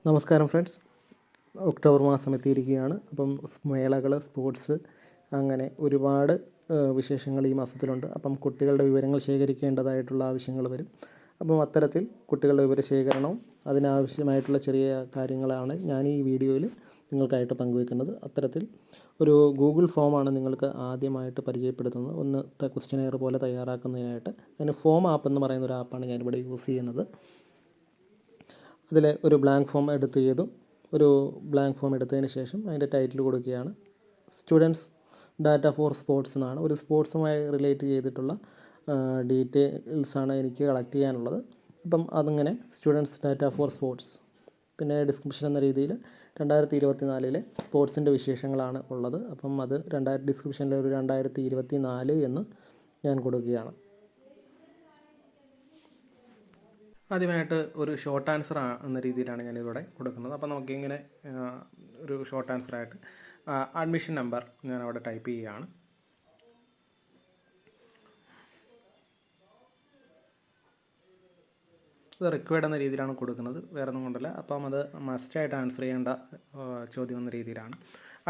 നമസ്കാരം friends, October മാസം എത്തിയിരിക്കുകയാണ്. അപ്പം മേളകൾ, സ്പോർട്സ്, അങ്ങനെ ഒരുപാട് വിശേഷങ്ങൾ ഈ മാസത്തിലുണ്ട്. അപ്പം കുട്ടികളുടെ വിവരങ്ങൾ ശേഖരിക്കേണ്ടതായിട്ടുള്ള ആവശ്യങ്ങൾ വരും. അപ്പം അത്തരത്തിൽ കുട്ടികളുടെ വിവരശേഖരണവും അതിനാവശ്യമായിട്ടുള്ള ചെറിയ കാര്യങ്ങളാണ് ഞാൻ ഈ വീഡിയോയിൽ നിങ്ങൾക്കായിട്ട് പങ്കുവെക്കുന്നത്. അത്തരത്തിൽ ഒരു ഗൂഗിൾ ഫോമാണ് നിങ്ങൾക്ക് ആദ്യമായിട്ട് പരിചയപ്പെടുത്തുന്നത്. ഒന്ന് ക്വസ്റ്റ്യനെയർ പോലെ തയ്യാറാക്കുന്നതിനായിട്ട് അതിന് ഫോം ആപ്പ് എന്ന് പറയുന്ന ഒരു ആപ്പാണ് ഞാനിവിടെ യൂസ് ചെയ്യുന്നത്. അതിൽ ഒരു ബ്ലാങ്ക് ഫോം എടുത്തതിന് ശേഷം അതിൻ്റെ ടൈറ്റിൽ കൊടുക്കുകയാണ്. സ്റ്റുഡൻസ് ഡാറ്റ ഫോർ സ്പോർട്സ് എന്നാണ്. ഒരു സ്പോർട്സുമായി റിലേറ്റ് ചെയ്തിട്ടുള്ള ഡീറ്റെയിൽസാണ് എനിക്ക് കളക്ട് ചെയ്യാനുള്ളത്. അപ്പം അതിങ്ങനെ സ്റ്റുഡൻസ് ഡാറ്റ ഫോർ സ്പോർട്സ്, പിന്നെ ഡിസ്ക്രിപ്ഷൻ എന്ന രീതിയിൽ 2024 സ്പോർട്സിൻ്റെ വിശേഷങ്ങളാണ് ഉള്ളത്. അപ്പം അത് ഡിസ്ക്രിപ്ഷനിൽ ഒരു 2024 എന്ന് ഞാൻ കൊടുക്കുകയാണ്. ആദ്യമായിട്ട് ഒരു ഷോർട്ട് ആൻസർ എന്ന രീതിയിലാണ് ഞാനിവിടെ കൊടുക്കുന്നത്. അപ്പോൾ നമുക്കിങ്ങനെ ഒരു ഷോർട്ട് ആൻസറായിട്ട് അഡ്മിഷൻ നമ്പർ ഞാനവിടെ ടൈപ്പ് ചെയ്യുകയാണ്. അത് റിക്വയർഡ് എന്ന രീതിയിലാണ് കൊടുക്കുന്നത്, വേറെ ഒന്നും കൊണ്ടല്ല. അപ്പം അത് മസ്റ്റായിട്ട് ആൻസർ ചെയ്യേണ്ട ചോദ്യം എന്ന രീതിയിലാണ്.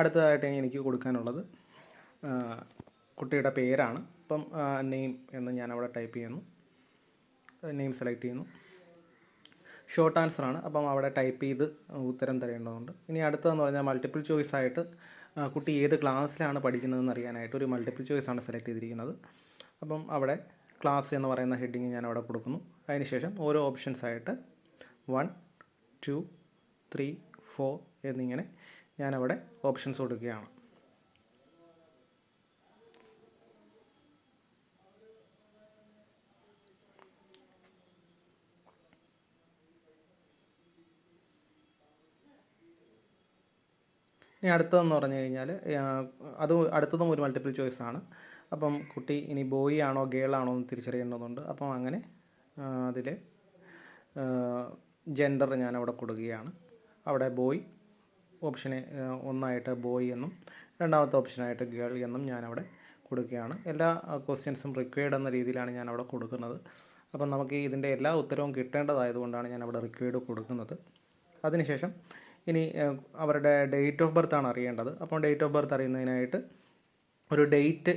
അടുത്തതായിട്ട് എനിക്ക് കൊടുക്കാനുള്ളത് കുട്ടിയുടെ പേരാണ്. അപ്പം നെയിം എന്ന് ഞാനവിടെ ടൈപ്പ് ചെയ്യുന്നു, നെയിം സെലക്ട് ചെയ്യുന്നു. ഷോർട്ട് ആൻസറാണ്, അപ്പം അവിടെ ടൈപ്പ് ചെയ്ത് ഉത്തരം തരേണ്ടതുണ്ട്. ഇനി അടുത്തതെന്ന് പറഞ്ഞാൽ മൾട്ടിപ്പിൾ ചോയ്സ് ആയിട്ട് കുട്ടി ഏത് ക്ലാസ്സിലാണ് പഠിക്കുന്നതെന്ന് അറിയാനായിട്ട് ഒരു മൾട്ടിപ്പിൾ ചോയ്സാണ് സെലക്ട് ചെയ്തിരിക്കുന്നത്. അപ്പം അവിടെ ക്ലാസ് എന്ന് പറയുന്ന ഹെഡിങ് ഞാൻ അവിടെ കൊടുക്കുന്നു. അതിനുശേഷം ഓരോ ഓപ്ഷൻസായിട്ട് 1, 2, 3, 4 എന്നിങ്ങനെ ഞാനവിടെ ഓപ്ഷൻസ് കൊടുക്കുകയാണ്. ഇനി അടുത്തതെന്ന് പറഞ്ഞു കഴിഞ്ഞാൽ അടുത്തതും ഒരു മൾട്ടിപ്പിൾ ചോയ്സ് ആണ്. അപ്പം കുട്ടി ഇനി ബോയ് ആണോ ഗേൾ ആണോ എന്ന് തിരിച്ചറിയേണ്ടതുണ്ട്. അപ്പം അങ്ങനെ അതിൽ ജെൻഡർ ഞാനവിടെ കൊടുക്കുകയാണ്. അവിടെ ബോയ് ഓപ്ഷന് ഒന്നായിട്ട് ബോയ് എന്നും രണ്ടാമത്തെ ഓപ്ഷനായിട്ട് ഗേൾ എന്നും ഞാനവിടെ കൊടുക്കുകയാണ്. എല്ലാ ക്വസ്റ്റ്യൻസും റിക്വയർഡ് എന്ന രീതിയിലാണ് ഞാനവിടെ കൊടുക്കുന്നത്. അപ്പം നമുക്ക് ഇതിൻ്റെ എല്ലാ ഉത്തരവും കിട്ടേണ്ടതായതുകൊണ്ടാണ് ഞാനവിടെ റിക്വയർഡ് കൊടുക്കുന്നത്. അതിനുശേഷം ഇനി അവരുടെ ഡേറ്റ് ഓഫ് ബർത്ത് ആണ് അറിയേണ്ടത്. അപ്പോൾ ഡേറ്റ് ഓഫ് ബർത്ത് അറിയുന്നതിനായിട്ട് ഒരു ഡേറ്റ്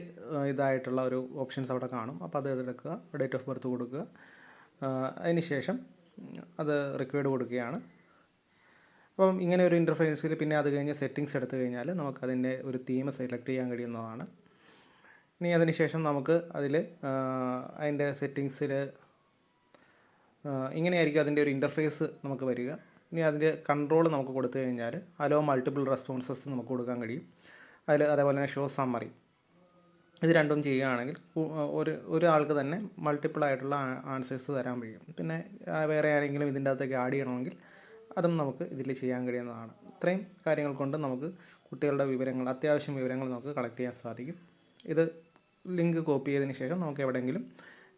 ഇതായിട്ടുള്ള ഒരു ഓപ്ഷൻസ് അവിടെ കാണും. അപ്പോൾ അത് എടുക്കുക, ഡേറ്റ് ഓഫ് ബർത്ത് കൊടുക്കുക. അതിനുശേഷം അത് റിക്വയർഡ് കൊടുക്കുകയാണ്. അപ്പം ഇങ്ങനെ ഒരു ഇൻ്റർഫേസിൽ പിന്നെ അത് കഴിഞ്ഞ് സെറ്റിങ്സ് എടുത്തു കഴിഞ്ഞാൽ നമുക്കതിൻ്റെ ഒരു തീം സെലക്ട് ചെയ്യാൻ കഴിയുന്നതാണ്. ഇനി അതിനുശേഷം നമുക്ക് അതിൽ അതിൻ്റെ സെറ്റിങ്സിൽ ഇങ്ങനെയായിരിക്കും അതിൻ്റെ ഒരു ഇൻ്റർഫേസ് നമുക്ക് വരിക. ഇനി അതിൻ്റെ കൺട്രോൾ നമുക്ക് കൊടുത്തു കഴിഞ്ഞാൽ അലോ മൾട്ടിപ്പിൾ റെസ്പോൺസസ് നമുക്ക് കൊടുക്കാൻ കഴിയും. അതേപോലെ തന്നെ ഷോ സമ്മറി, ഇത് രണ്ടും ചെയ്യുകയാണെങ്കിൽ ഒരാൾക്ക് തന്നെ മൾട്ടിപ്പിൾ ആയിട്ടുള്ള ആൻസേഴ്സ് തരാൻ കഴിയും. പിന്നെ വേറെ ആരെങ്കിലും ഇതിൻ്റെ അകത്തേക്ക് ആഡ് ചെയ്യണമെങ്കിൽ അതും നമുക്ക് ഇതിൽ ചെയ്യാൻ കഴിയുന്നതാണ്. ഇത്രയും കാര്യങ്ങൾ കൊണ്ട് നമുക്ക് കുട്ടികളുടെ വിവരങ്ങൾ, അത്യാവശ്യം വിവരങ്ങൾ നമുക്ക് കളക്ട് ചെയ്യാൻ സാധിക്കും. ഇത് ലിങ്ക് കോപ്പി ചെയ്തതിന് ശേഷം നമുക്ക് എവിടെയെങ്കിലും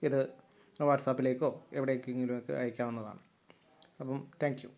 ഇത് വാട്സാപ്പിലേക്കോ എവിടേക്കെങ്കിലുമൊക്കെ അയക്കാവുന്നതാണ്. അപ്പം താങ്ക് യു.